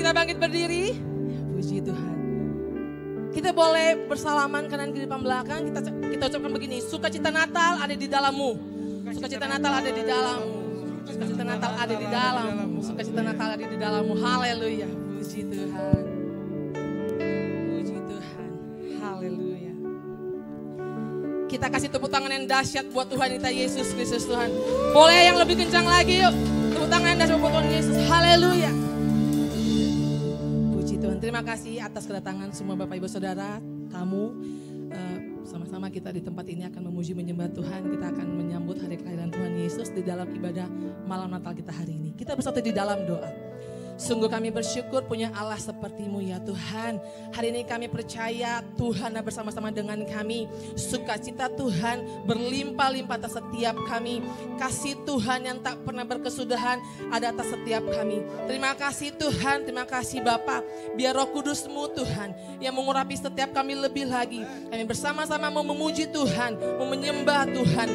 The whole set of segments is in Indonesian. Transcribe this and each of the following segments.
kita bangkit berdiri. Puji Tuhan. Kita boleh bersalaman kanan kiri depan belakang. Kita ucapkan begini, sukacita Natal ada di dalammu. Sukacita Natal ada di dalammu. Sukacita Natal ada di dalammu. Sukacita Natal ada di dalammu. Haleluya. Puji Tuhan. Puji Tuhan. Haleluya. Kita kasih tepuk tangan yang dahsyat buat Tuhan kita Yesus Kristus Tuhan. Boleh yang lebih kencang lagi yuk. Tepuk tangan yang dahsyat buat Tuhan Yesus. Haleluya. Puji Tuhan. Terima kasih atas kedatangan semua Bapak Ibu Saudara, tamu. Sama-sama kita di tempat ini akan memuji menyembah Tuhan. Kita akan menyambut hari kelahiran Tuhan Yesus di dalam ibadah malam Natal kita hari ini. Kita bersatu di dalam doa. Sungguh kami bersyukur punya Allah seperti-Mu ya Tuhan. Hari ini kami percaya Tuhan bersama-sama dengan kami. Sukacita Tuhan berlimpah-limpah atas setiap kami. Kasih Tuhan yang tak pernah berkesudahan ada atas setiap kami. Terima kasih Tuhan, terima kasih Bapa. Biar Roh Kudus-Mu Tuhan yang mengurapi setiap kami lebih lagi. Kami bersama-sama mau memuji Tuhan, mau menyembah Tuhan.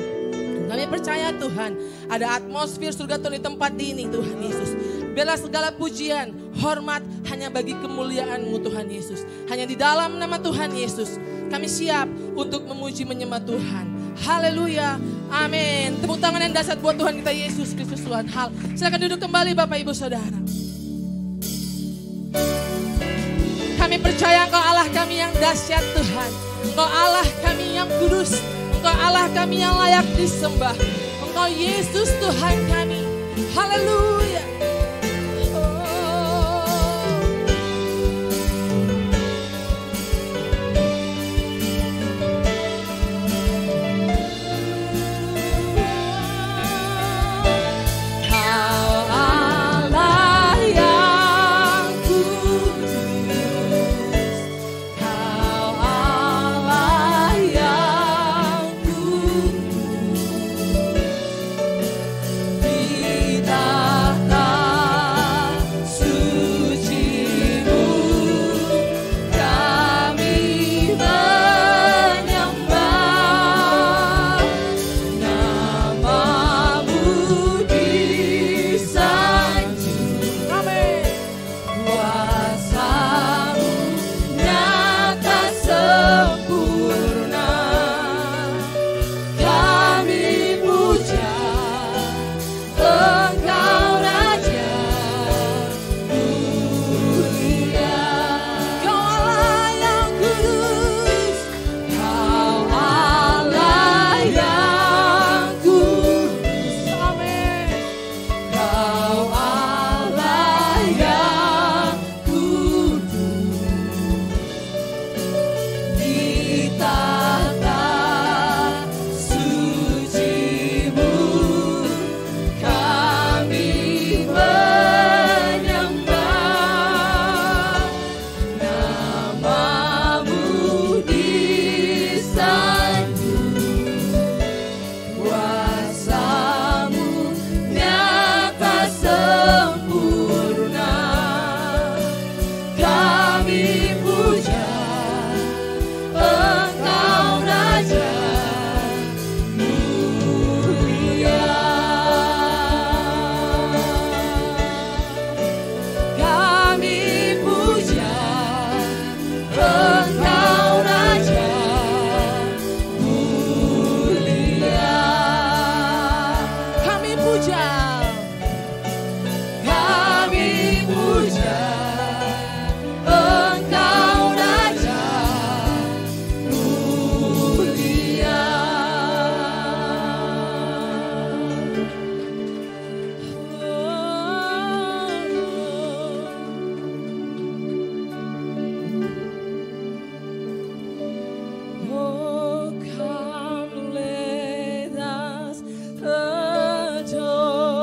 Kami percaya Tuhan ada atmosfer surga Tuhan di tempat ini Tuhan Yesus. Biarlah segala pujian, hormat hanya bagi kemuliaan-Mu Tuhan Yesus. Hanya di dalam nama Tuhan Yesus kami siap untuk memuji menyembah Tuhan. Haleluya, amin. Tepuk tangan yang dahsyat buat Tuhan kita Yesus Kristus Tuhan. Silakan duduk kembali Bapak Ibu Saudara. Kami percaya Engkau Allah kami yang dahsyat Tuhan. Engkau Allah kami yang kudus. Engkau Allah kami yang layak disembah. Engkau Yesus Tuhan kami. Haleluya. Oh, come let us adore.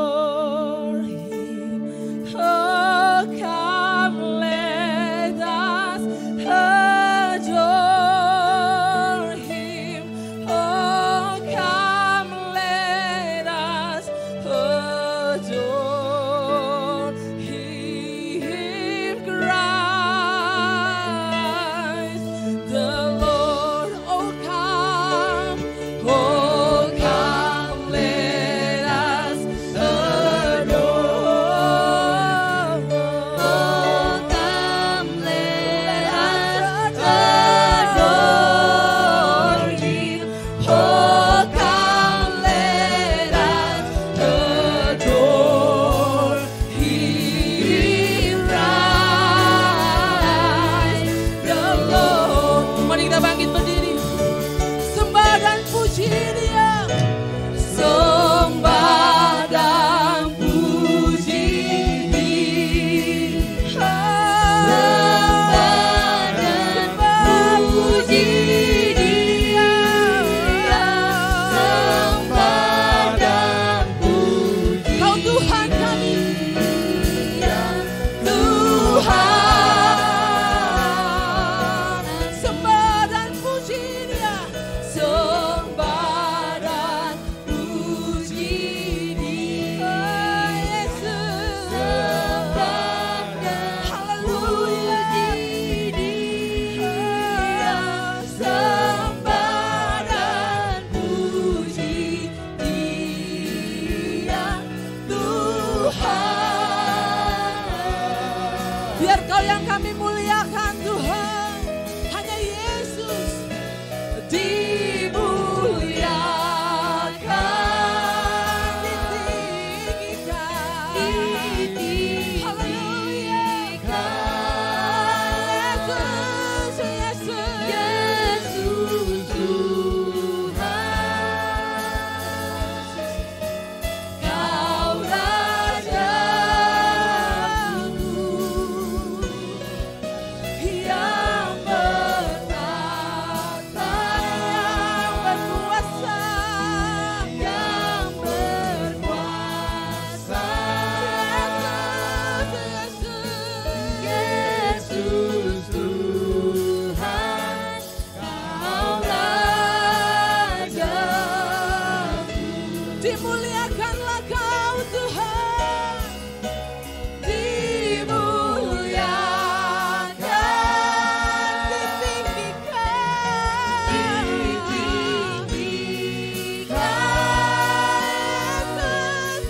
Kami muliakan Tuhan, hanya Yesus dimuliakan, ditinggikan, haleluya, Yesus, Yesus Tuhan, Kau Rajaku yang bertata, yang berkuasa, yang berkuasa, Yesus Tuhan, Kau Rajaku. Dimuliakanlah Kau Tuhan, dimuliakan, ditinggikan, Yesus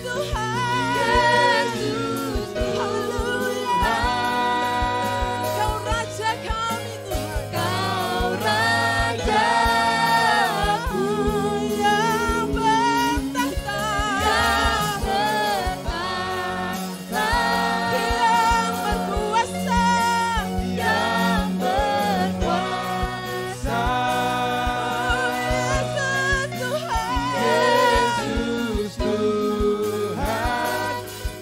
Tuhan, haleluya. Kau Raja kami Tuhan, Kau Rajaku yang bertahta, yang berkuasa, yang berkuasa, Yesus Tuhan,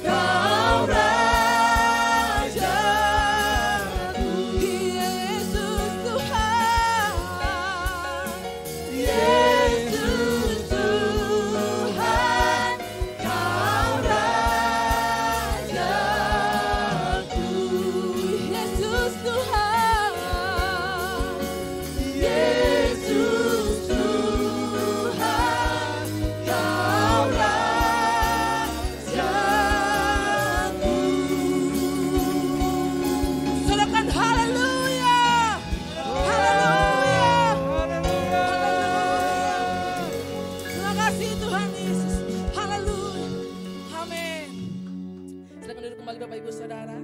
Kau Rajaku, Yesus Tuhan, Yesus Tuhan, Kau Rajaku, Yesus Tuhan, Yesus Tuhan, Kau Rajaku. Sorakan haleluya, haleluya, haleluya. Terima kasih Tuhan Yesus, haleluya, amin. Silakan duduk kembali Bapak Ibu Saudara.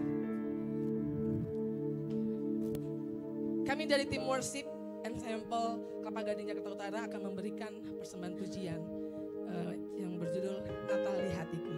Kami dari tim Worship Ensemble Kelapa Gading Jakarta Utara akan memberikan persembahan pujian yang berjudul Natal di Hatiku.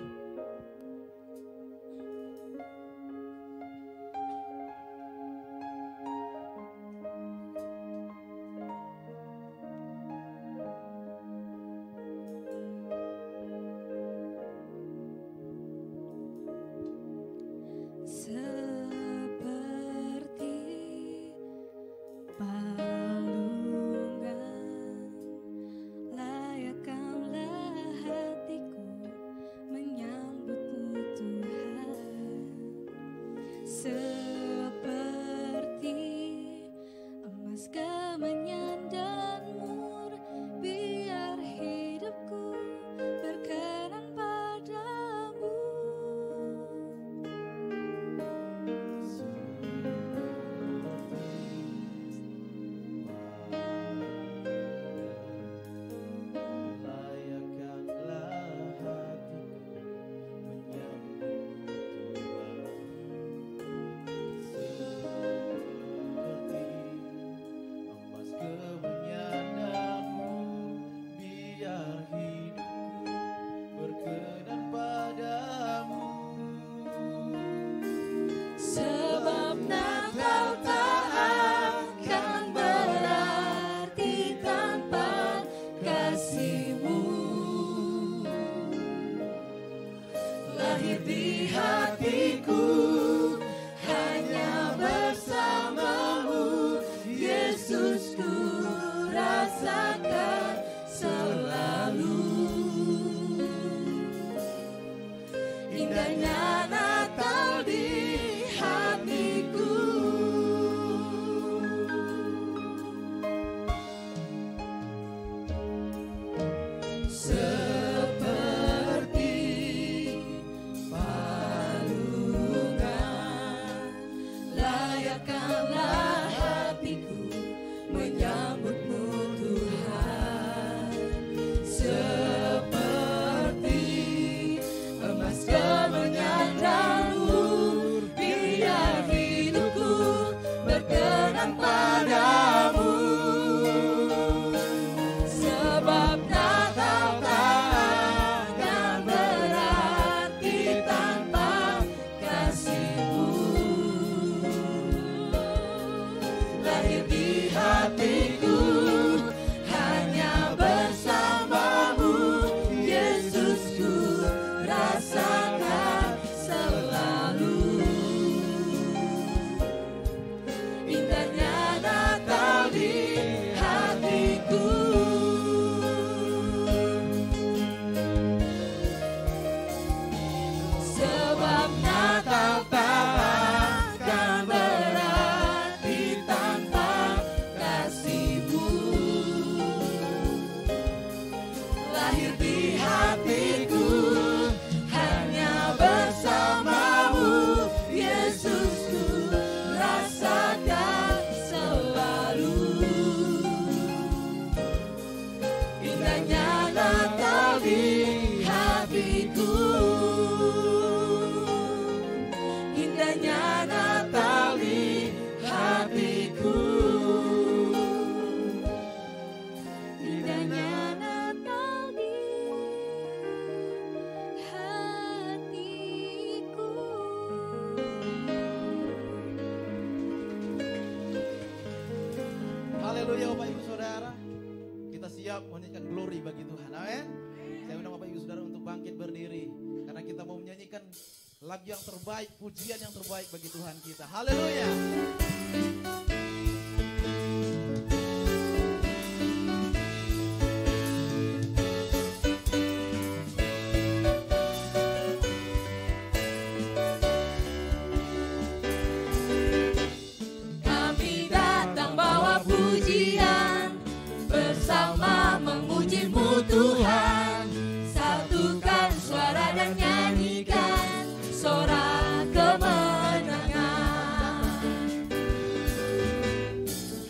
Seperti palungan layakkanlah hatiku menyambutmu Tuhan. Seperti emas kemenyan dan mur, biar hidupku berkenan padamu. Sebab Natal tak akan berarti tanpa kasih-Mu. Lahir di hatiku hanya bersama-Mu, Yesus, ku rasakan selalu. Indahnya Natal di hatiku. Seperti palungan layakkanlah hatiku menyambut-Mu Tuhan. Seperti emas kemenyan Haleluya Bapak Ibu Saudara. Kita siap menyanyikan glory bagi Tuhan. Amin. Saya undang Bapak Ibu Saudara untuk bangkit berdiri. Karena kita mau menyanyikan lagu yang terbaik, pujian yang terbaik bagi Tuhan kita. Haleluya. Kami datang bawa pujian, bersama memuji-Mu Tuhan. Satukan suara dan nyanyikan sorak kemenangan.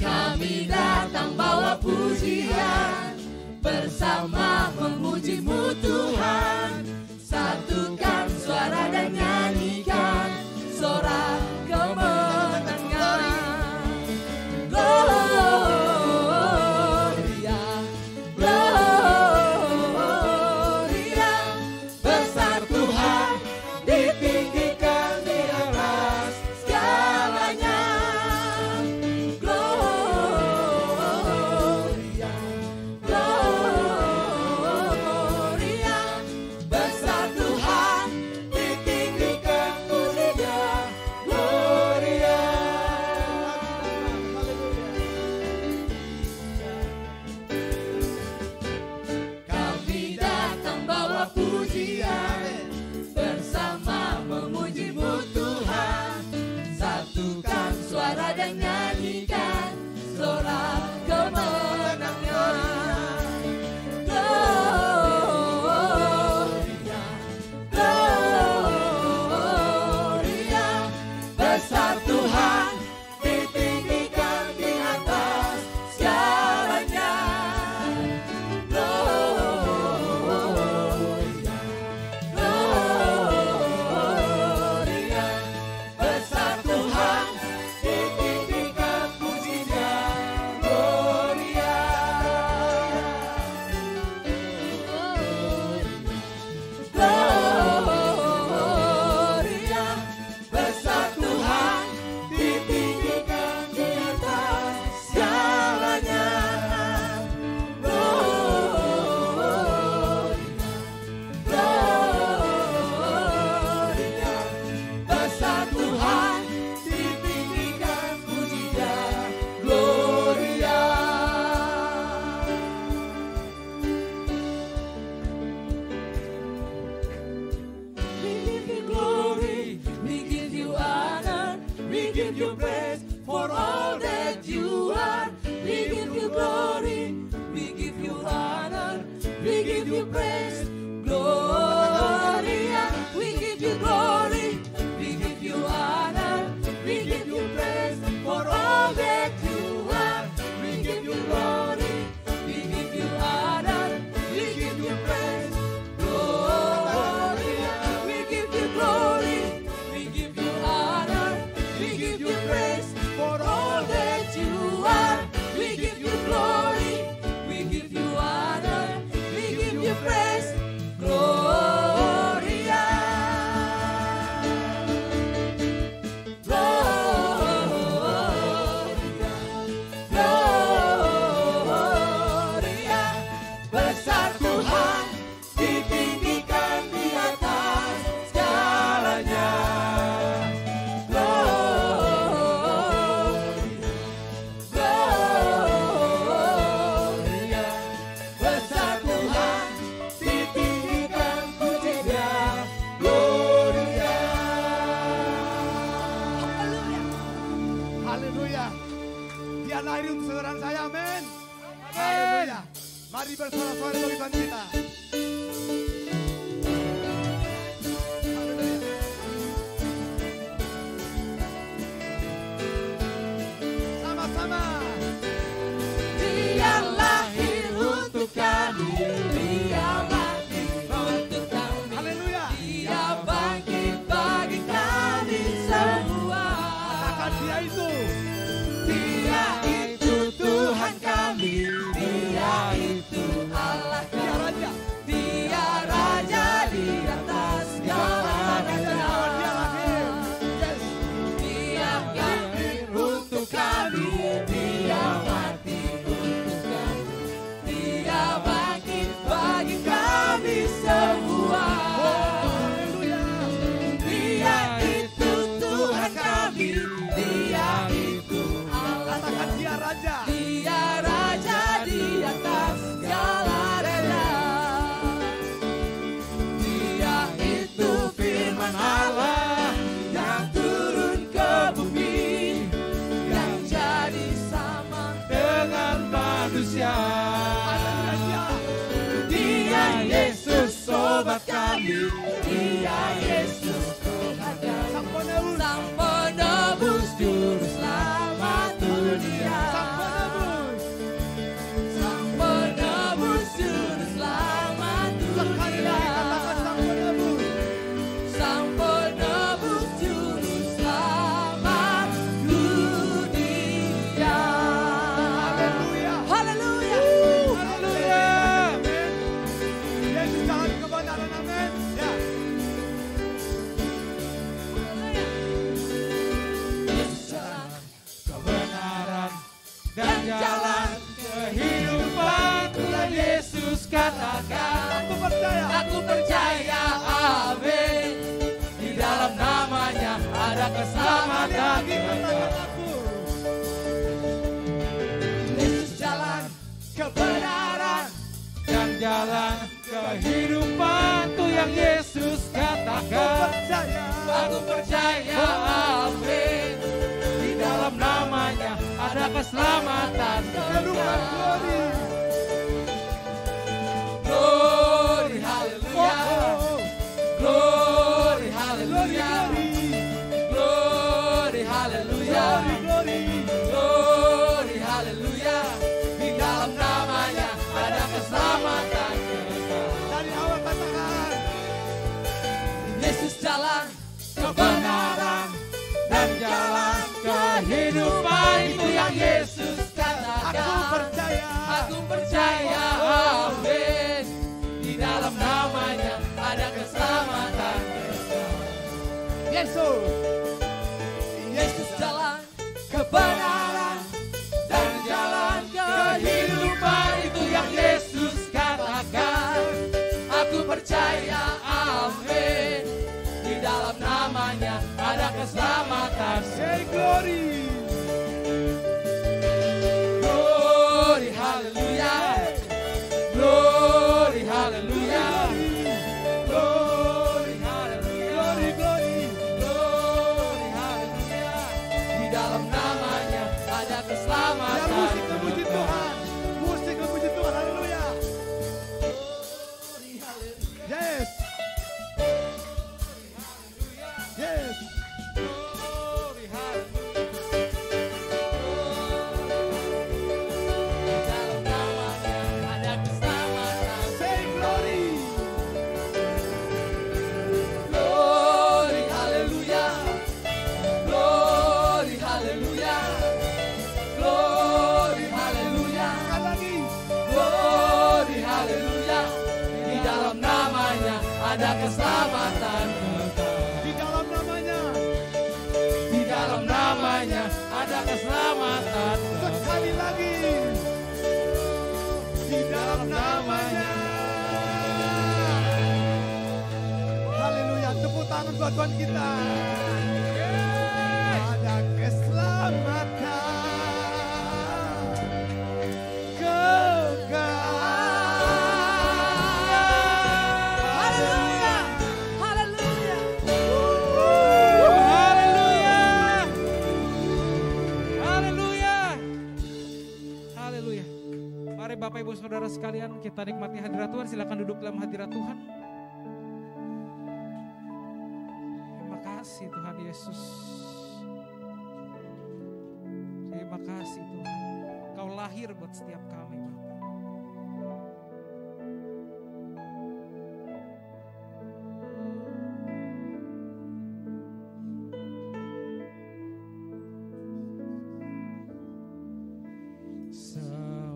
Kami datang bawa pujian, bersama memuji-Mu Tuhan. Satukan suara dan nyanyikan sorak kemenangan. Gloria, Gloria, besar Tuhan, ditinggikan di atas segalanya. Gloria, Gloria, besar Tuhan, ditinggikan pujinya. Gloria. Kami datang bawa pujian, bersama memuji-Mu Tuhan. Satukan suara dan nyanyikan sorak kemenangan. Gloria, Gloria, besar Tuhan, ditinggikan di atas segalanya. Gloria, Gloria, besar Tuhan, ditinggikan pujinya. Gloria. Gloria, besar Tuhan, ditinggikan di atas segalanya. Gloria, besar Tuhan, ditinggikan pujinya. Gloria. We give you glory, we give you honor, we give you praise for all that you are. We give you glory, we give you honor, we give you praise. Gloria, we give you glory, we give you honor, we give you praise for all that you are. We give you glory, we give you honor, we give you praise. Gloria, we give you glory, we give you honor, we give you praise for all that you are. We give you glory, we give you honor, we give you praise. Gloria, Gloria, besar Tuhan, ditinggikan di atas segalanya. Gloria, besar Tuhan, ditinggikan pujinya. Gloria. Haleluya. Dia lahir untuk saudara saya, amin. Haleluya. Mari bersorak-sorai bagi Tuhan kita. Haleluya. Sama-sama. Dia lahir untuk kami, Dia mati untuk kami. Haleluya. Dia bangkit bagi kami semua. Katakan dia itu. Dia itu Tuhan kami, Dia itu Allah Dia kami. Raja. beli, Dia Yesus Tuhan kami. Sang penebus, Sang penebus juru selamat dunia. sang penebus. Sang penebus juru selamat Sekali dunia. lagi katakan sang penebus. Sang penebus juru selamat dunia. Haleluya. Haleluya. Haleluya. Amin. Yesus jalan kebenaran, amin. Ya. Yesus jalan Kebenaran dan jalan kehidupan, Tuhan Yesus katakan. Aku percaya. Aku percaya, amin. Di dalam namanya ada keselamatan. Lagi katakan aku. Yesus jalan kebenaran. Dan jalan kehidupan, Tuhan Yesus katakan. Percaya. Aku percaya, amin. Di dalam namanya ada keselamatan. Serukan glory. Glory, haleluya. Oh, Glory, glory, haleluya. glory. Glory, haleluya. Glory, glory. Glory, haleluya. Di dalam namanya ada keselamatan. Dari awal katakan. Yesus jalan Kebenaran dan jalan kehidupan, itu yang Yesus Aku katakan. percaya. Aku percaya, amin. Di dalam namanya ada keselamatan. Yesus. Yesus jalan kebenaran dan jalan kehidupan, itu yang Yesus katakan. Aku percaya, amin. Di dalam namanya ada keselamatan. Say glory. Glory, haleluya. Glory, haleluya. Glory, haleluya. Glory, glory. Glory, haleluya. Di dalam namanya ada Ya keselamatan. musik memuji Tuhan. Musik memuji Tuhan. Haleluya. Yes. Yes. Di dalam namanya ada keselamatan. Say glory. Glory, haleluya. Glory, haleluya. Glory, haleluya. Sekali lagi. Glory, haleluya. Di dalam namanya ada keselamatan. Di dalam namanya. Di dalam namanya ada keselamatan. Sekali lagi. Di dalam namanya. Haleluya. Tepuk tangan buat Tuhan kita. Ada keselamatan. Haleluya. Haleluya. Haleluya. Haleluya. Haleluya. Mari Bapak Ibu Saudara sekalian, kita nikmati hadirat Tuhan. Silakan duduk dalam hadirat Tuhan. Terima kasih Tuhan Yesus. Terima kasih Tuhan. Kau lahir buat setiap kami Bapak.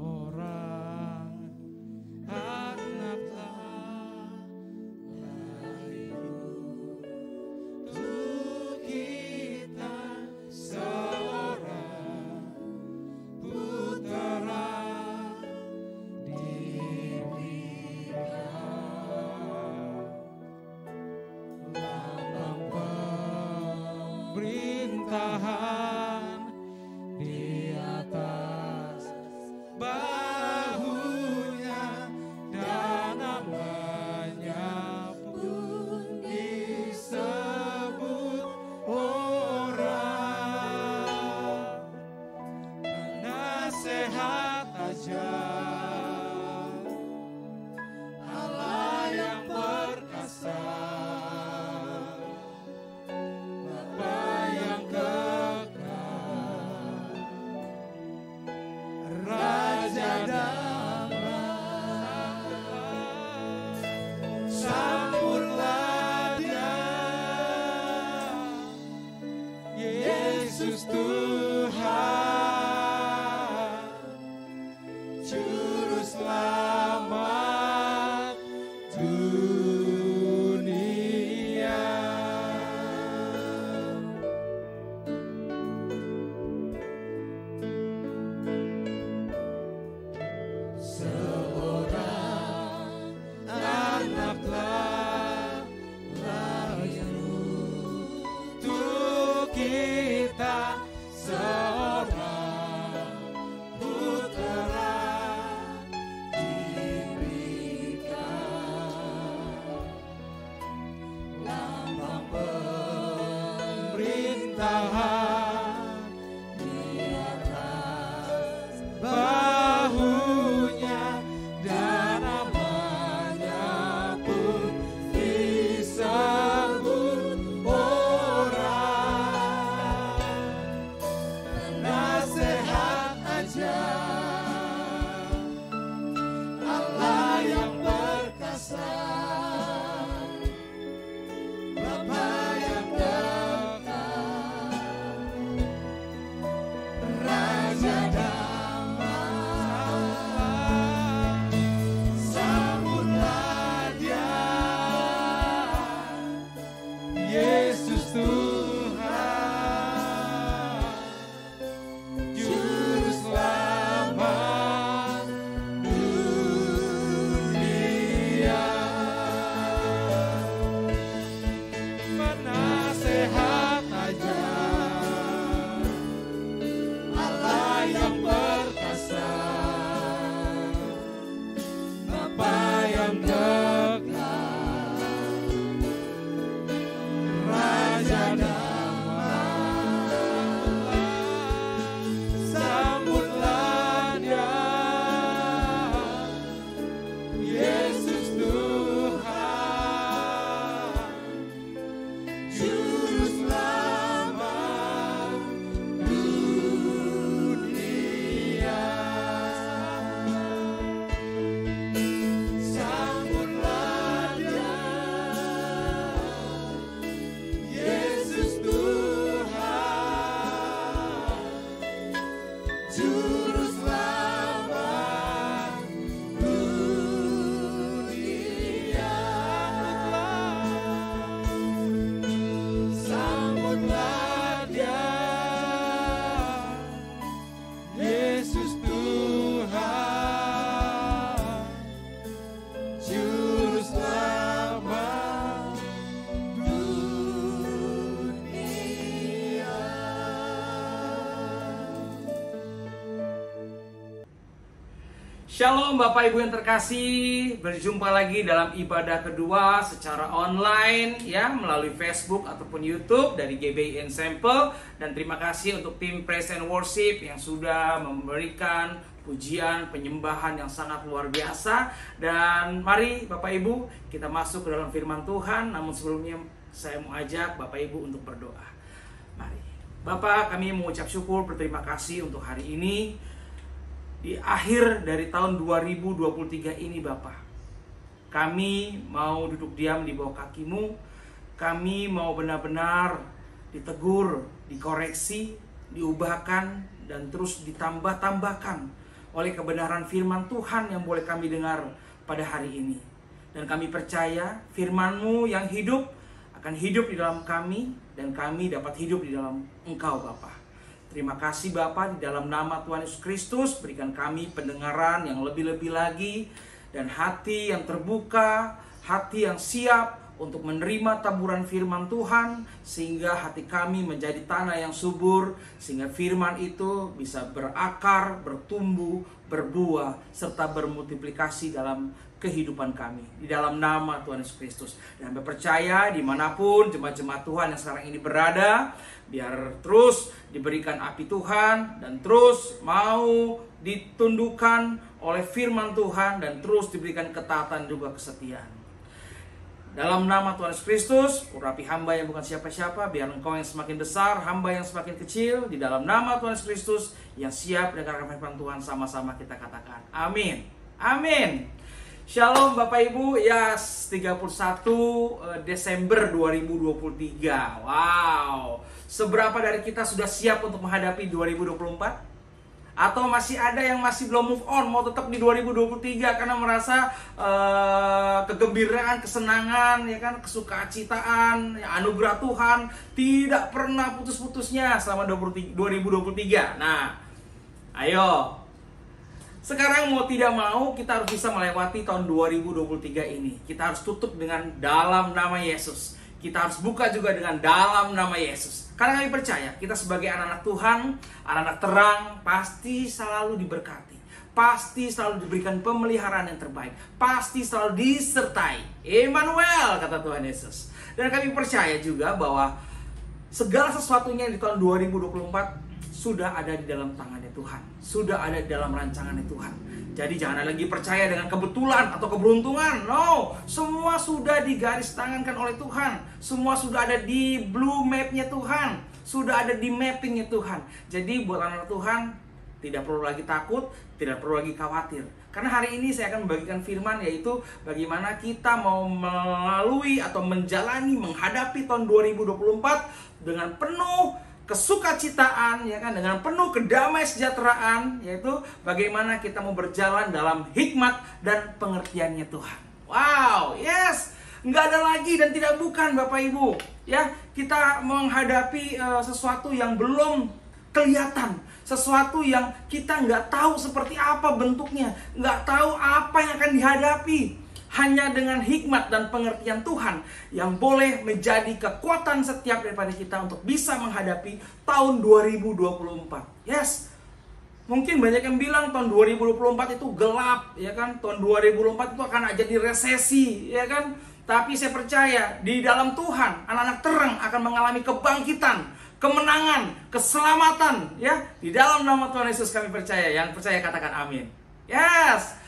Seorang anak telah lahir untuk kita, seorang putera diberikan, lambang pemerintahan di atas bahunya, dan namanya pun disebut orang penasehat ajar, Allah yang perkasa, bertahan di atas bahunya, dan namanya pun disebut orang. Penasehat ajaib, Allah yang perkasa, Bapa yang dekat, Raja damai. Sambutlah Dia, Yesus Tuhan, Juru Selamat dunia. Penasehat ajaib, Allah yang perkasa, Bapa yang dekat, Raja damai. Sambutlah Dia, Yesus Tuhan, Juru Selamat dunia. Sambutlah Dia, Yesus Tuhan, Juru Selamat dunia. Sambutlah Dia, Yesus Tuhan, Juru Selamat dunia. Shalom Bapak Ibu yang terkasih, berjumpa lagi dalam ibadah kedua secara online ya, melalui Facebook ataupun YouTube dari GBI Ensemble. Dan terima kasih untuk tim Praise and Worship yang sudah memberikan pujian, penyembahan yang sangat luar biasa. Dan mari Bapak Ibu kita masuk ke dalam firman Tuhan. Namun sebelumnya saya mau ajak Bapak Ibu untuk berdoa. Mari Bapak, kami mengucap syukur, berterima kasih untuk hari ini. Di akhir dari tahun 2023 ini Bapak, kami mau duduk diam di bawah kaki-Mu. Kami mau benar-benar ditegur, dikoreksi, diubahkan, dan terus ditambah-tambahkan oleh kebenaran firman Tuhan yang boleh kami dengar pada hari ini. Dan kami percaya firman-Mu yang hidup akan hidup di dalam kami, dan kami dapat hidup di dalam Engkau Bapa. Terima kasih Bapa, di dalam nama Tuhan Yesus Kristus, berikan kami pendengaran yang lebih-lebih lagi, dan hati yang terbuka, hati yang siap untuk menerima taburan firman Tuhan, sehingga hati kami menjadi tanah yang subur, sehingga firman itu bisa berakar, bertumbuh, berbuah, serta bermultiplikasi dalam kehidupan kami. Di dalam nama Tuhan Yesus Kristus. Dan percaya dimanapun jemaat-jemaat Tuhan yang sekarang ini berada, biar terus diberikan api Tuhan, dan terus mau ditundukkan oleh firman Tuhan, dan terus diberikan ketaatan juga kesetiaan. Dalam nama Tuhan Yesus Kristus, urapi hamba yang bukan siapa-siapa, biar Engkau yang semakin besar, hamba yang semakin kecil. Di dalam nama Tuhan Yesus Kristus yang siap mendengarkan firman Tuhan, sama-sama kita katakan amin. Amin. Shalom Bapak Ibu, ya 31 Desember 2023. Wow, seberapa dari kita sudah siap untuk menghadapi 2024? Atau masih ada yang masih belum move on, mau tetap di 2023 karena merasa kegembiraan, kesenangan, ya kan, kesukacitaan, ya, anugerah Tuhan tidak pernah putus-putusnya selama 2023. Nah, ayo. Sekarang mau tidak mau kita harus bisa melewati tahun 2023 ini. Kita harus tutup dengan dalam nama Yesus. Kita harus buka juga dengan dalam nama Yesus. Karena kami percaya kita sebagai anak-anak Tuhan, anak-anak terang, pasti selalu diberkati. Pasti selalu diberikan pemeliharaan yang terbaik. Pasti selalu disertai. Emmanuel, kata Tuhan Yesus. Dan kami percaya juga bahwa segala sesuatunya di tahun 2024 sudah ada di dalam tangannya Tuhan, sudah ada di dalam rancangannya Tuhan. Jadi jangan lagi percaya dengan kebetulan atau keberuntungan. No, semua sudah digaris tangankan oleh Tuhan. Semua sudah ada di blue map-nya Tuhan, sudah ada di mapping-nya Tuhan. Jadi buat anak Tuhan, tidak perlu lagi takut, tidak perlu lagi khawatir. Karena hari ini saya akan membagikan firman, yaitu bagaimana kita mau melalui atau menjalani, menghadapi tahun 2024 dengan penuh kesukacitaan, ya kan, dengan penuh kedamaian sejahteraan, yaitu bagaimana kita mau berjalan dalam hikmat dan pengertiannya Tuhan. Wow, yes, nggak ada lagi dan tidak bukan, Bapak Ibu. Ya, kita menghadapi sesuatu yang belum kelihatan, sesuatu yang kita nggak tahu seperti apa bentuknya, nggak tahu apa yang akan dihadapi. Hanya dengan hikmat dan pengertian Tuhan yang boleh menjadi kekuatan setiap daripada kita untuk bisa menghadapi tahun 2024. Yes, mungkin banyak yang bilang tahun 2024 itu gelap, ya kan? Tahun 2024 itu akan jadi resesi, ya kan? Tapi saya percaya di dalam Tuhan, anak-anak terang akan mengalami kebangkitan, kemenangan, keselamatan, ya. Di dalam nama Tuhan Yesus kami percaya. Yang percaya katakan amin. Yes.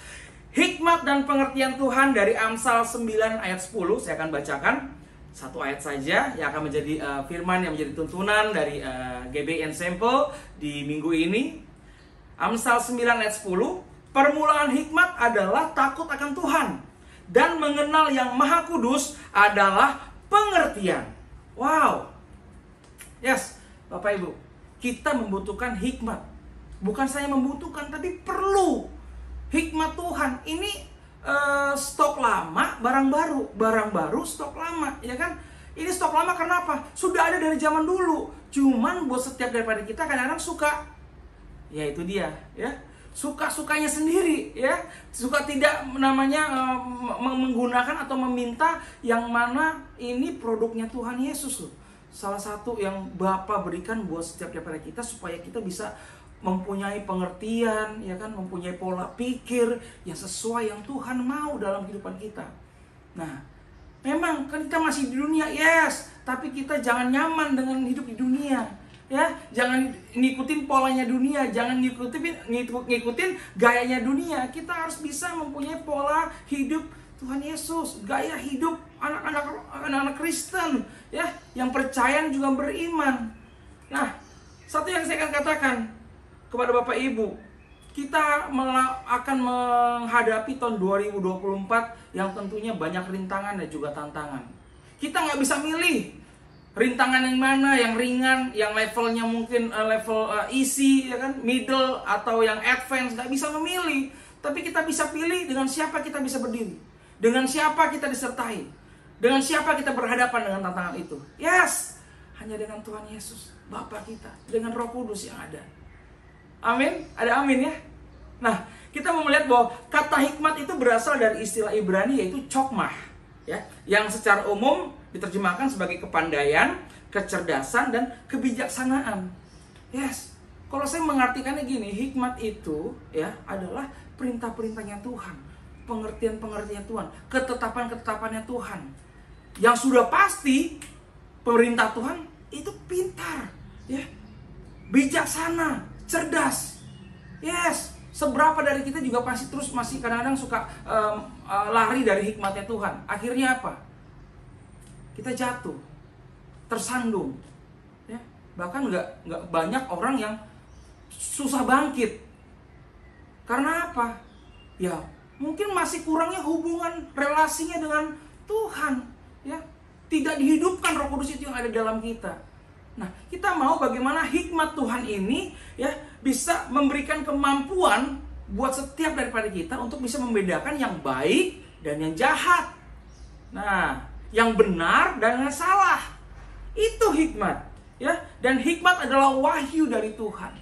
Hikmat dan pengertian Tuhan dari Amsal 9 ayat 10. Saya akan bacakan satu ayat saja yang akan menjadi firman yang menjadi tuntunan dari GBI Ensemble di minggu ini. Amsal 9 ayat 10. Permulaan hikmat adalah takut akan Tuhan, dan mengenal yang Maha Kudus adalah pengertian. Wow. Yes, Bapak Ibu, kita membutuhkan hikmat. Bukan saya membutuhkan, tapi perlu hikmat Tuhan. Ini stok lama, barang baru. Barang baru, stok lama, ya kan? Ini stok lama karena apa? Sudah ada dari zaman dulu. Cuman buat setiap daripada kita kadang-kadang suka, ya itu dia, ya. Suka-sukanya sendiri, ya. Suka tidak menggunakan atau meminta yang mana ini produknya Tuhan Yesus loh. Salah satu yang Bapa berikan buat setiap daripada kita supaya kita bisa mempunyai pengertian, ya kan, mempunyai pola pikir yang sesuai yang Tuhan mau dalam kehidupan kita. Nah, memang kan kita masih di dunia, yes, tapi kita jangan nyaman dengan hidup di dunia, ya. Jangan ngikutin polanya dunia, jangan ngikutin gayanya dunia. Kita harus bisa mempunyai pola hidup Tuhan Yesus, gaya hidup anak-anak Kristen, ya, yang percaya juga beriman. Nah, satu yang saya akan katakan kepada Bapak Ibu, kita akan menghadapi tahun 2024 yang tentunya banyak rintangan dan juga tantangan. Kita nggak bisa milih rintangan yang mana, yang ringan, yang levelnya mungkin level easy, ya kan, middle, atau yang advance. Nggak bisa memilih, tapi kita bisa pilih dengan siapa kita bisa berdiri, dengan siapa kita disertai, dengan siapa kita berhadapan dengan tantangan itu. Yes, hanya dengan Tuhan Yesus, Bapa kita, dengan Roh Kudus yang ada. Amin, ada amin ya. Nah, kita mau melihat bahwa kata hikmat itu berasal dari istilah Ibrani, yaitu chokmah, ya, yang secara umum diterjemahkan sebagai kepandaian, kecerdasan, dan kebijaksanaan. Yes, kalau saya mengartikannya gini, hikmat itu, ya, adalah perintah-perintahnya Tuhan, pengertian-pengertian Tuhan, ketetapan-ketetapannya Tuhan, yang sudah pasti perintah Tuhan itu pintar, ya, bijaksana, cerdas. Yes, seberapa dari kita juga pasti terus masih kadang-kadang suka lari dari hikmatnya Tuhan. Akhirnya apa? Kita jatuh, tersandung, ya. Bahkan nggak banyak orang yang susah bangkit. Karena apa? Ya, mungkin masih kurangnya hubungan relasinya dengan Tuhan, ya. Tidak dihidupkan Roh Kudus itu yang ada dalam kita. Nah, kita mau bagaimana hikmat Tuhan ini, ya, bisa memberikan kemampuan buat setiap daripada kita untuk bisa membedakan yang baik dan yang jahat. Nah, yang benar dan yang salah. Itu hikmat, ya. Dan hikmat adalah wahyu dari Tuhan.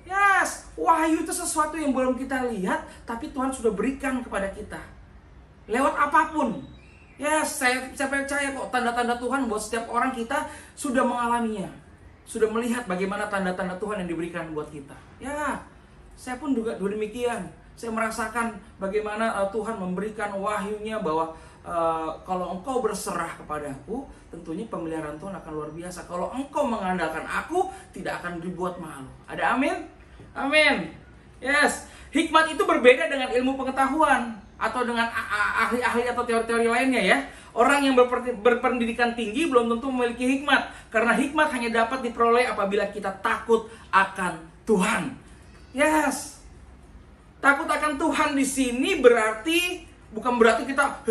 Yes, wahyu itu sesuatu yang belum kita lihat, tapi Tuhan sudah berikan kepada kita lewat apapun. Yes, saya percaya kok tanda-tanda Tuhan buat setiap orang kita sudah mengalaminya, sudah melihat bagaimana tanda-tanda Tuhan yang diberikan buat kita. Ya, saya pun juga demikian. Saya merasakan bagaimana Tuhan memberikan wahyunya bahwa kalau engkau berserah kepadaku, tentunya pemeliharaan Tuhan akan luar biasa. Kalau engkau mengandalkan aku, tidak akan dibuat malu. Ada amin? Amin. Yes. Hikmat itu berbeda dengan ilmu pengetahuan atau dengan ahli-ahli atau teori-teori lainnya ya. Orang yang berpendidikan tinggi belum tentu memiliki hikmat, karena hikmat hanya dapat diperoleh apabila kita takut akan Tuhan. Yes. Takut akan Tuhan di sini bukan berarti kita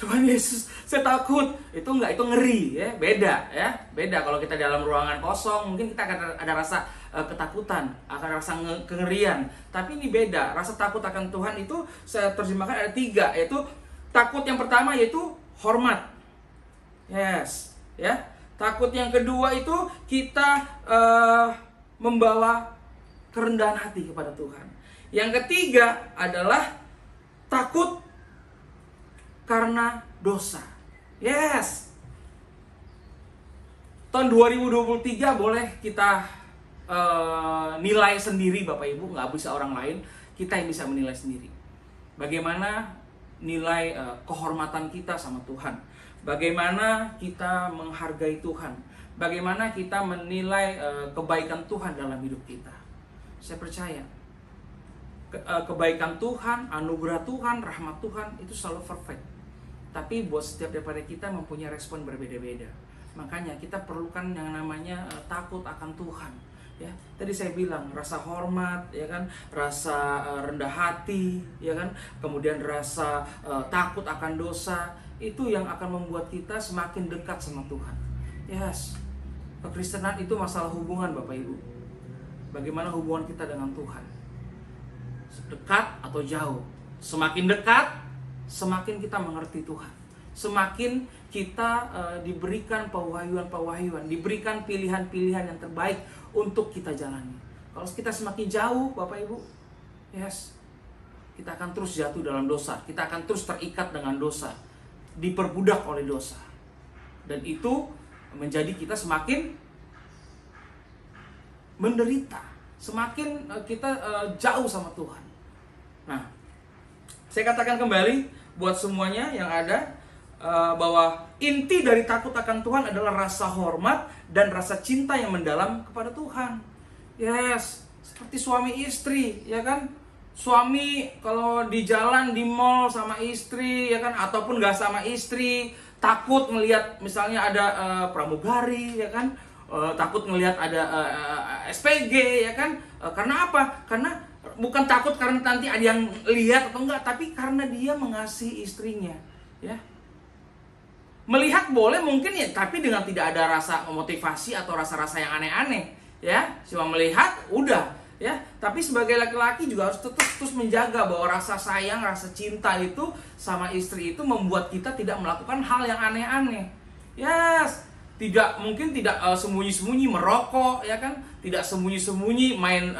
Tuhan Yesus, saya takut. Itu enggak, itu ngeri ya. Beda ya. Beda kalau kita dalam ruangan kosong, mungkin kita akan ada rasa ketakutan, akan rasa kengerian. Tapi ini beda. Rasa takut akan Tuhan itu saya terjemahkan ada 3, yaitu takut yang pertama yaitu hormat. Yes, ya. Takut yang kedua itu kita membawa kerendahan hati kepada Tuhan. Yang ketiga adalah takut karena dosa. Yes. Tahun 2023 boleh kita nilai sendiri Bapak Ibu, nggak bisa orang lain, kita yang bisa menilai sendiri. Bagaimana nilai kehormatan kita sama Tuhan, bagaimana kita menghargai Tuhan, bagaimana kita menilai kebaikan Tuhan dalam hidup kita. Saya percaya kebaikan Tuhan, anugerah Tuhan, rahmat Tuhan itu selalu perfect. Tapi buat setiap daripada kita mempunyai respon berbeda-beda. Makanya kita perlukan yang namanya takut akan Tuhan. Ya, tadi saya bilang rasa hormat, ya kan, rasa rendah hati, ya kan, kemudian rasa takut akan dosa, itu yang akan membuat kita semakin dekat sama Tuhan. Yes, kekristenan itu masalah hubungan Bapak Ibu. Bagaimana hubungan kita dengan Tuhan? Dekat atau jauh? Semakin dekat, semakin kita mengerti Tuhan. Semakin kita diberikan pewahyuan, diberikan pilihan-pilihan yang terbaik untuk kita jalani. Kalau kita semakin jauh, Bapak Ibu, yes, kita akan terus jatuh dalam dosa. Kita akan terus terikat dengan dosa, diperbudak oleh dosa. Dan itu menjadi kita semakin menderita, semakin kita jauh sama Tuhan. Nah, saya katakan kembali buat semuanya yang ada, bahwa inti dari takut akan Tuhan adalah rasa hormat dan rasa cinta yang mendalam kepada Tuhan. Yes, seperti suami istri, ya kan? Suami kalau di jalan, di mall sama istri, ya kan, ataupun gak sama istri, takut melihat misalnya ada pramugari, ya kan, takut melihat ada SPG, ya kan? Karena apa? Karena bukan takut karena nanti ada yang lihat atau enggak, tapi karena dia mengasihi istrinya, ya. Melihat boleh mungkin ya, tapi dengan tidak ada rasa motivasi atau rasa-rasa yang aneh-aneh, ya. Cuma melihat udah, ya. Tapi sebagai laki-laki juga harus terus menjaga bahwa rasa sayang, rasa cinta itu sama istri itu membuat kita tidak melakukan hal yang aneh-aneh. Yes. Mungkin tidak sembunyi-sembunyi merokok, ya kan? Tidak sembunyi-sembunyi main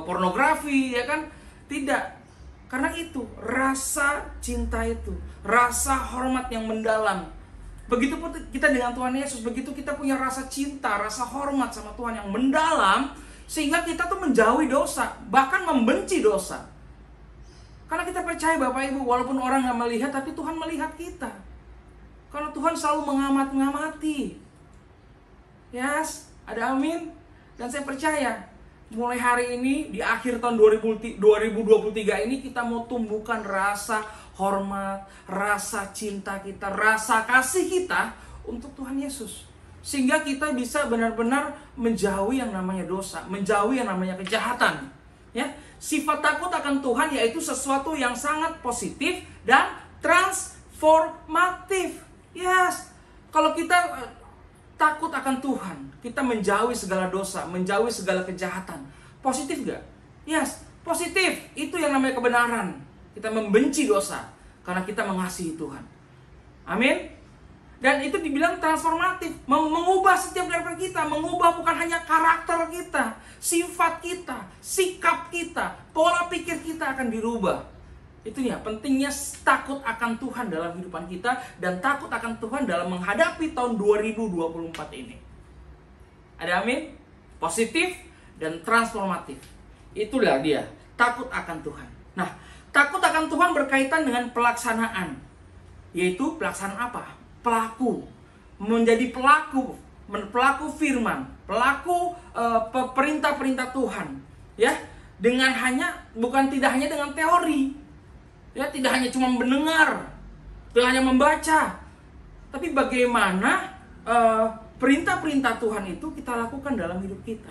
pornografi, ya kan? Tidak. Karena itu rasa cinta itu, rasa hormat yang mendalam. Begitupun kita dengan Tuhan Yesus, begitu kita punya rasa cinta, rasa hormat sama Tuhan yang mendalam, sehingga kita tuh menjauhi dosa, bahkan membenci dosa. Karena kita percaya Bapak Ibu, walaupun orang nggak melihat, tapi Tuhan melihat kita. Karena Tuhan selalu mengamati. Yes, ada amin. Dan saya percaya, mulai hari ini, di akhir tahun 2023 ini, kita mau tumbuhkan rasa hormat, rasa cinta kita, rasa kasih kita untuk Tuhan Yesus. Sehingga kita bisa benar-benar menjauhi yang namanya dosa, menjauhi yang namanya kejahatan. Ya, sifat takut akan Tuhan yaitu sesuatu yang sangat positif dan transformatif. Yes, kalau kita takut akan Tuhan, kita menjauhi segala dosa, menjauhi segala kejahatan. Positif gak? Yes, positif. Itu yang namanya kebenaran. Kita membenci dosa karena kita mengasihi Tuhan. Amin. Dan itu dibilang transformatif, mengubah setiap dari kita, mengubah bukan hanya karakter kita, sifat kita, sikap kita, pola pikir kita akan dirubah. Itu ya pentingnya takut akan Tuhan dalam kehidupan kita dan takut akan Tuhan dalam menghadapi tahun 2024 ini. Ada amin? Positif dan transformatif. Itulah dia, takut akan Tuhan. Nah, takut akan Tuhan berkaitan dengan pelaksanaan. yaitu pelaksanaan apa? Pelaku. Menjadi pelaku firman, pelaku perintah-perintah Tuhan, ya. Tidak hanya dengan teori. Ya, tidak hanya cuma mendengar, tidak hanya membaca, tapi bagaimana perintah-perintah Tuhan itu kita lakukan dalam hidup kita.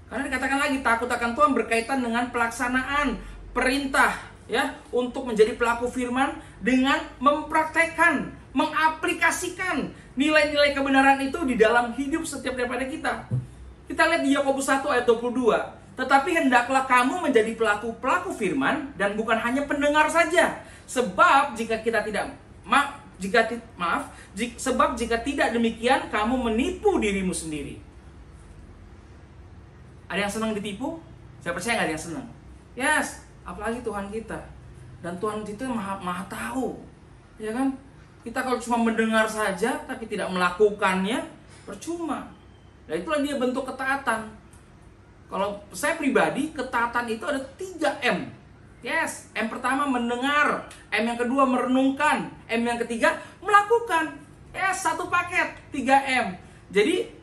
Karena dikatakan lagi, takut akan Tuhan berkaitan dengan pelaksanaan perintah, ya, untuk menjadi pelaku firman dengan mempraktekkan, mengaplikasikan nilai-nilai kebenaran itu di dalam hidup setiap daripada kita. Kita lihat di Yakobus 1 ayat 22. Tetapi hendaklah kamu menjadi pelaku firman dan bukan hanya pendengar saja. Sebab jika tidak demikian kamu menipu dirimu sendiri. Ada yang senang ditipu? Saya percaya nggak ada yang senang. Yes, apalagi Tuhan kita. Dan Tuhan itu maha tahu, ya kan? Kita kalau cuma mendengar saja tapi tidak melakukannya, percuma. Nah, itulah dia bentuk ketaatan. Kalau saya pribadi, ketaatan itu ada 3M. Yes, M pertama mendengar, M yang kedua merenungkan, M yang ketiga melakukan. Yes, satu paket, 3M. Jadi,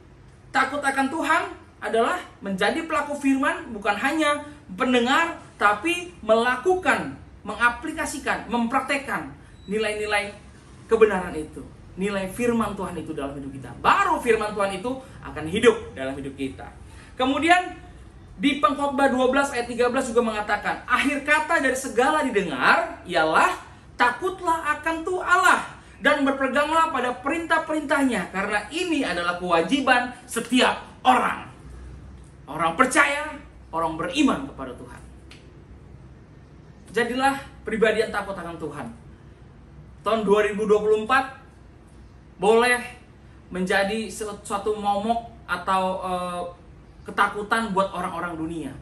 takut akan Tuhan adalah menjadi pelaku firman, bukan hanya pendengar, tapi melakukan, mengaplikasikan, mempraktekkan nilai-nilai kebenaran itu. Nilai firman Tuhan itu dalam hidup kita. Baru firman Tuhan itu akan hidup dalam hidup kita. Kemudian, di Pengkhotbah 12 ayat 13 juga mengatakan, akhir kata dari segala didengar ialah takutlah akan Tuhan Allah dan berpeganglah pada perintah-perintahnya, karena ini adalah kewajiban setiap orang. Orang percaya, orang beriman kepada Tuhan. Jadilah pribadi yang takut akan Tuhan. Tahun 2024 boleh menjadi suatu momok atau ketakutan buat orang-orang dunia.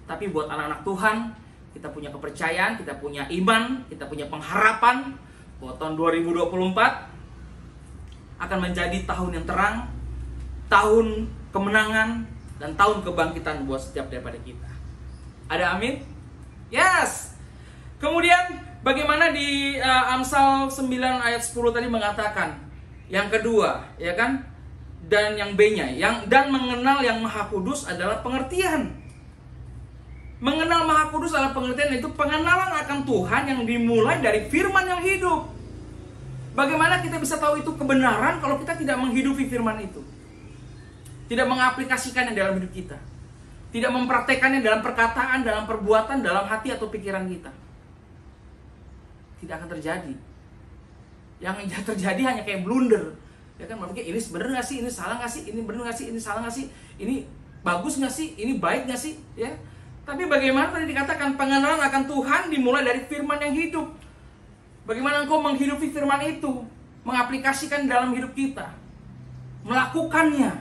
Tapi buat anak-anak Tuhan, kita punya kepercayaan, kita punya iman, kita punya pengharapan bahwa tahun 2024 akan menjadi tahun yang terang, tahun kemenangan, dan tahun kebangkitan buat setiap daripada kita. Ada amin? Yes! Kemudian bagaimana di Amsal 9 ayat 10 tadi mengatakan, yang kedua, ya kan? Dan yang B-nya, dan mengenal yang Maha Kudus adalah pengertian. Mengenal Maha Kudus adalah pengertian, itu pengenalan akan Tuhan yang dimulai dari firman yang hidup. Bagaimana kita bisa tahu itu kebenaran kalau kita tidak menghidupi firman itu? Tidak mengaplikasikannya dalam hidup kita. Tidak mempraktekannya dalam perkataan, dalam perbuatan, dalam hati atau pikiran kita. Tidak akan terjadi. Yang terjadi hanya kayak blunder. Ya kan, berpikir ini benar nggak sih, ini salah nggak sih, ini benar nggak sih, ini salah nggak sih, ini bagus nggak sih, ini baik nggak sih, ya. Tapi bagaimana tadi dikatakan pengenalan akan Tuhan dimulai dari firman yang hidup. Bagaimana engkau menghidupi firman itu, mengaplikasikan dalam hidup kita, melakukannya,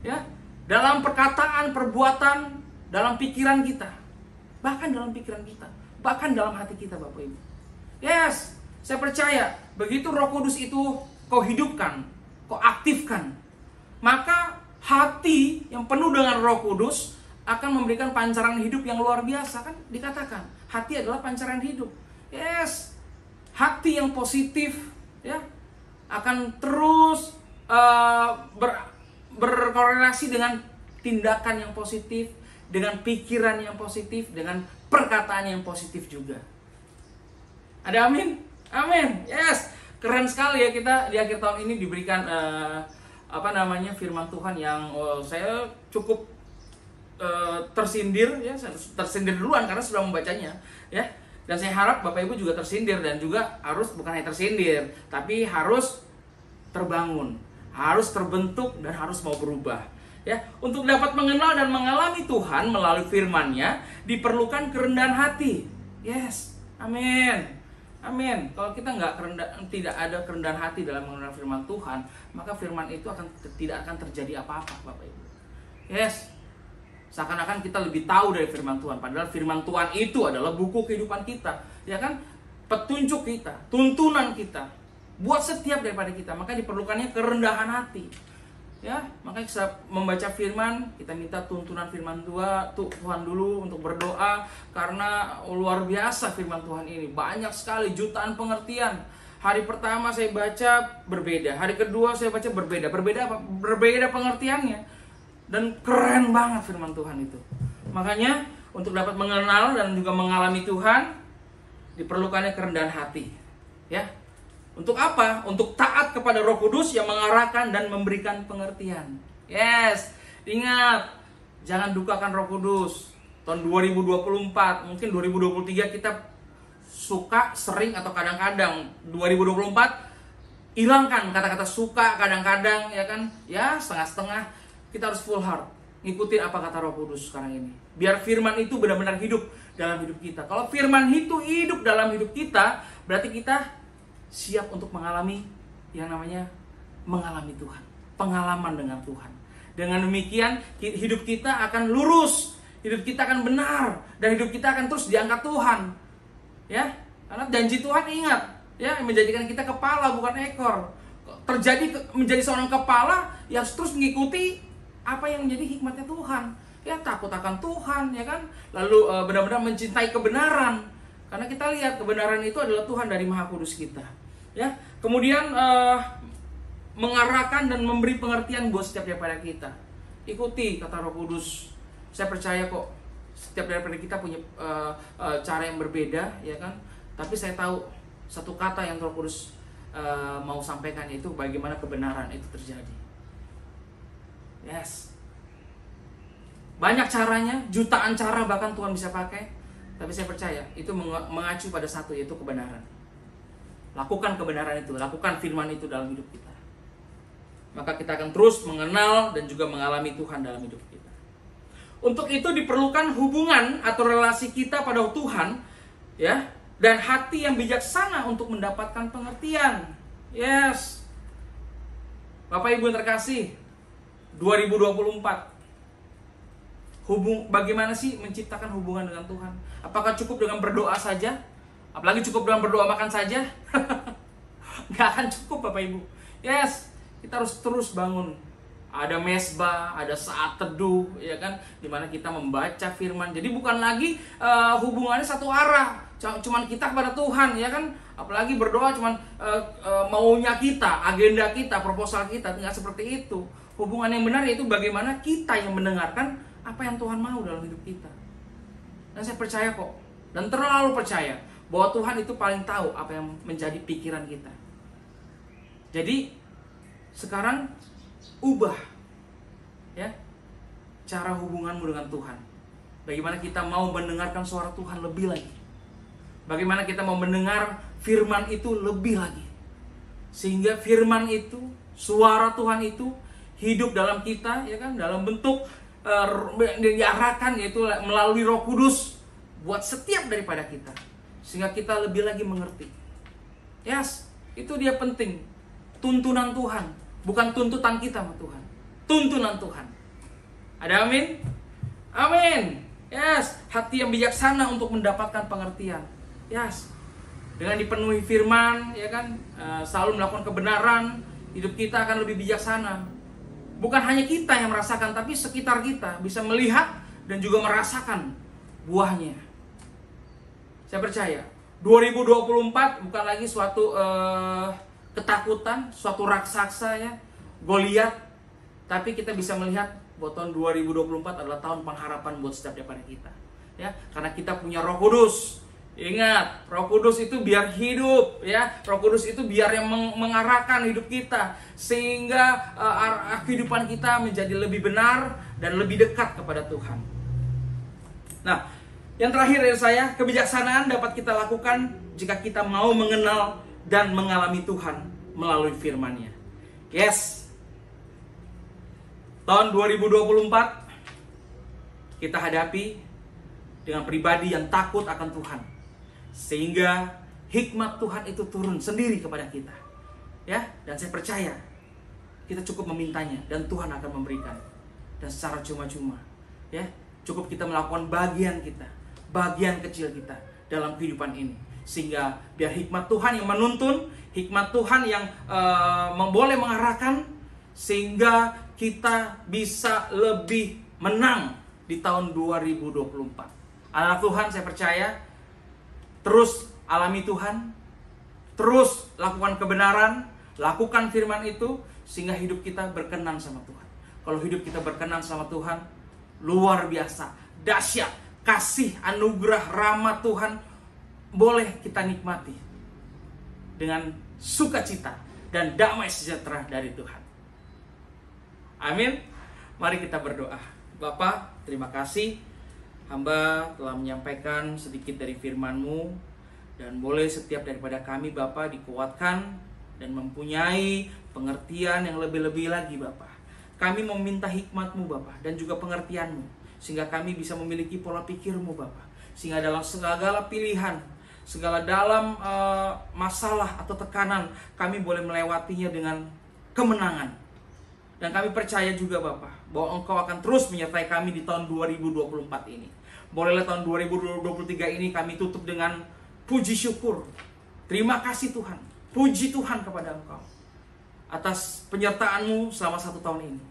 ya, dalam perkataan, perbuatan, dalam pikiran kita, bahkan dalam pikiran kita, bahkan dalam hati kita, Bapak Ibu. Yes, saya percaya begitu Roh Kudus itu kau hidupkan, kau aktifkan, maka hati yang penuh dengan Roh Kudus akan memberikan pancaran hidup yang luar biasa. Kan dikatakan hati adalah pancaran hidup. Yes, hati yang positif, ya, akan terus berkorelasi dengan tindakan yang positif, dengan pikiran yang positif, dengan perkataan yang positif juga. Ada amin? Amin. Yes. Keren sekali ya, kita di akhir tahun ini diberikan firman Tuhan yang saya cukup tersindir, ya, tersindir duluan karena sudah membacanya, ya. Dan saya harap Bapak Ibu juga tersindir dan juga harus bukan hanya tersindir, tapi harus terbangun, harus terbentuk dan harus mau berubah. Ya, untuk dapat mengenal dan mengalami Tuhan melalui firman-Nya diperlukan kerendahan hati. Yes. Amin. Amin. Kalau kita tidak ada kerendahan hati dalam mengenal firman Tuhan, maka firman itu tidak akan terjadi apa-apa, Bapak Ibu. Yes. Seakan-akan kita lebih tahu dari firman Tuhan, padahal firman Tuhan itu adalah buku kehidupan kita, ya kan? Petunjuk kita, tuntunan kita buat setiap daripada kita. Maka diperlukannya kerendahan hati. Ya, makanya kita membaca firman, kita minta tuntunan firman Tuhan dulu untuk berdoa, karena luar biasa firman Tuhan ini, banyak sekali, jutaan pengertian. Hari pertama saya baca berbeda, hari kedua saya baca berbeda. Berbeda apa? Berbeda pengertiannya. Dan keren banget firman Tuhan itu. Makanya untuk dapat mengenal dan juga mengalami Tuhan, diperlukannya kerendahan hati. Ya. Untuk apa? Untuk taat kepada Roh Kudus yang mengarahkan dan memberikan pengertian. Yes, ingat, jangan dukakan Roh Kudus. Tahun 2024, mungkin 2023 kita suka, sering, atau kadang-kadang. 2024, hilangkan kata-kata suka, kadang-kadang, ya kan? Ya, setengah-setengah. Kita harus full heart, ngikutin apa kata Roh Kudus sekarang ini. Biar firman itu benar-benar hidup dalam hidup kita. Kalau firman itu hidup dalam hidup kita, berarti kita siap untuk mengalami yang namanya mengalami Tuhan, pengalaman dengan Tuhan. Dengan demikian hidup kita akan lurus, hidup kita akan benar, dan hidup kita akan terus diangkat Tuhan. Ya, karena janji Tuhan, ingat, ya, menjadikan kita kepala bukan ekor. Menjadi seorang kepala yang terus mengikuti apa yang menjadi hikmatnya Tuhan. Ya, takut akan Tuhan, ya kan? Lalu benar-benar mencintai kebenaran. Karena kita lihat kebenaran itu adalah Tuhan dari Maha Kudus kita. Ya, kemudian mengarahkan dan memberi pengertian buat setiap daripada kita. Ikuti kata Roh Kudus. Saya percaya kok setiap daripada kita punya cara yang berbeda, ya kan? Tapi saya tahu satu kata yang Roh Kudus mau sampaikan, itu bagaimana kebenaran itu terjadi. Yes. Banyak caranya, jutaan cara bahkan Tuhan bisa pakai. Tapi saya percaya itu mengacu pada satu, yaitu kebenaran. Lakukan kebenaran itu, lakukan firman itu dalam hidup kita. Maka kita akan terus mengenal dan juga mengalami Tuhan dalam hidup kita. Untuk itu diperlukan hubungan atau relasi kita pada Tuhan, ya, dan hati yang bijaksana untuk mendapatkan pengertian. Yes. Bapak Ibu yang terkasih, 2024. Bagaimana sih menciptakan hubungan dengan Tuhan? Apakah cukup dengan berdoa saja? Apalagi cukup dengan berdoa makan saja? Gak akan cukup Bapak Ibu. Yes, kita harus terus bangun. Ada mesbah, ada saat teduh, ya kan? Dimana kita membaca firman. Jadi bukan lagi hubungannya satu arah, cuman kita kepada Tuhan, ya kan? Apalagi berdoa cuman maunya kita, agenda kita, proposal kita. Tidak seperti itu. Hubungan yang benar yaitu bagaimana kita yang mendengarkan apa yang Tuhan mau dalam hidup kita. Dan saya percaya kok, dan terlalu percaya bahwa Tuhan itu paling tahu apa yang menjadi pikiran kita. Jadi sekarang ubah, ya, cara hubunganmu dengan Tuhan. Bagaimana kita mau mendengarkan suara Tuhan lebih lagi. Bagaimana kita mau mendengar firman itu lebih lagi. Sehingga firman itu, suara Tuhan itu hidup dalam kita, ya kan, dalam bentuk diarahkan, yaitu melalui Roh Kudus buat setiap daripada kita, sehingga kita lebih lagi mengerti. Yes, itu dia penting. Tuntunan Tuhan, bukan tuntutan kita sama Tuhan. Tuntunan Tuhan. Ada amin? Amin. Yes, hati yang bijaksana untuk mendapatkan pengertian. Yes, dengan dipenuhi firman, ya kan, selalu melakukan kebenaran, hidup kita akan lebih bijaksana. Bukan hanya kita yang merasakan, tapi sekitar kita bisa melihat dan juga merasakan buahnya. Saya percaya 2024 bukan lagi suatu ketakutan, suatu raksasa, ya, Goliat, tapi kita bisa melihat bahwa tahun 2024 adalah tahun pengharapan buat setiap daripada kita, ya, karena kita punya Roh Kudus. Ingat, Roh Kudus itu biar hidup, ya. Roh Kudus itu biar yang mengarahkan hidup kita, sehingga kehidupan kita menjadi lebih benar dan lebih dekat kepada Tuhan. Nah, yang terakhir dari saya, kebijaksanaan dapat kita lakukan jika kita mau mengenal dan mengalami Tuhan melalui firman-Nya. Yes. Tahun 2024 kita hadapi dengan pribadi yang takut akan Tuhan, sehingga hikmat Tuhan itu turun sendiri kepada kita, ya. Dan saya percaya kita cukup memintanya dan Tuhan akan memberikan, dan secara cuma-cuma, ya. Cukup kita melakukan bagian kita, bagian kecil kita dalam kehidupan ini, sehingga biar hikmat Tuhan yang menuntun, hikmat Tuhan yang boleh mengarahkan, sehingga kita bisa lebih menang di tahun 2024. Anak Tuhan, saya percaya terus alami Tuhan, terus lakukan kebenaran, lakukan firman itu, sehingga hidup kita berkenan sama Tuhan. Kalau hidup kita berkenan sama Tuhan, luar biasa, dahsyat, kasih, anugerah, rahmat Tuhan boleh kita nikmati dengan sukacita dan damai sejahtera dari Tuhan. Amin. Mari kita berdoa. Bapa, terima kasih. Hamba telah menyampaikan sedikit dari firman-Mu, dan boleh setiap daripada kami Bapa dikuatkan dan mempunyai pengertian yang lebih-lebih lagi Bapa. Kami meminta hikmat-Mu Bapa dan juga pengertian-Mu, sehingga kami bisa memiliki pola pikir-Mu Bapa. Sehingga dalam segala pilihan, segala dalam masalah atau tekanan, kami boleh melewatinya dengan kemenangan. Dan kami percaya juga Bapa, bahwa Engkau akan terus menyertai kami di tahun 2024 ini. Bolehlah tahun 2023 ini kami tutup dengan puji syukur. Terima kasih Tuhan. Puji Tuhan kepada Engkau atas penyertaan-Mu selama 1 tahun ini.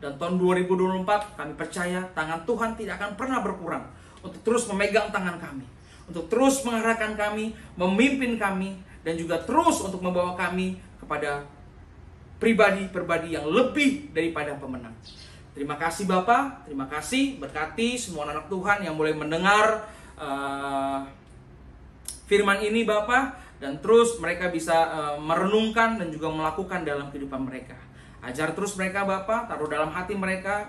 Dan tahun 2024 kami percaya tangan Tuhan tidak akan pernah berkurang untuk terus memegang tangan kami, untuk terus mengarahkan kami, memimpin kami, dan juga terus untuk membawa kami kepada pribadi-pribadi yang lebih daripada pemenang. Terima kasih Bapa, terima kasih, berkati semua anak Tuhan yang boleh mendengar firman ini Bapa, dan terus mereka bisa merenungkan dan juga melakukan dalam kehidupan mereka. Ajar terus mereka Bapa, taruh dalam hati mereka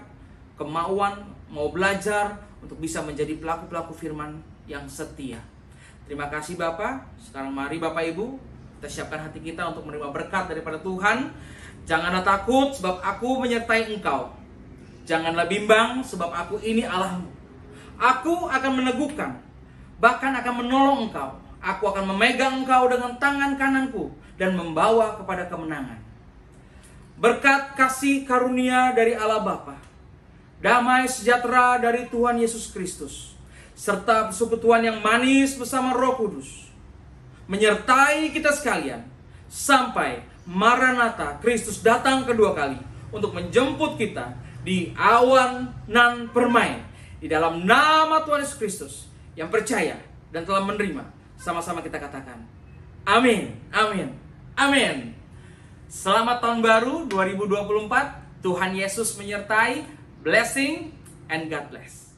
kemauan mau belajar untuk bisa menjadi pelaku-pelaku firman yang setia. Terima kasih Bapa. Sekarang mari Bapak Ibu, kita siapkan hati kita untuk menerima berkat daripada Tuhan. Janganlah takut sebab aku menyertai engkau. Janganlah bimbang sebab aku ini Allahmu. Aku akan meneguhkan, bahkan akan menolong engkau. Aku akan memegang engkau dengan tangan kananku dan membawa kepada kemenangan. Berkat kasih karunia dari Allah Bapa, damai sejahtera dari Tuhan Yesus Kristus, serta persekutuan yang manis bersama Roh Kudus menyertai kita sekalian sampai Maranatha, Kristus datang kedua kali untuk menjemput kita di awan nan permai. Di dalam nama Tuhan Yesus Kristus yang percaya dan telah menerima, sama-sama kita katakan amin, amin, amin. Selamat tahun baru 2024. Tuhan Yesus menyertai. Blessing and God bless.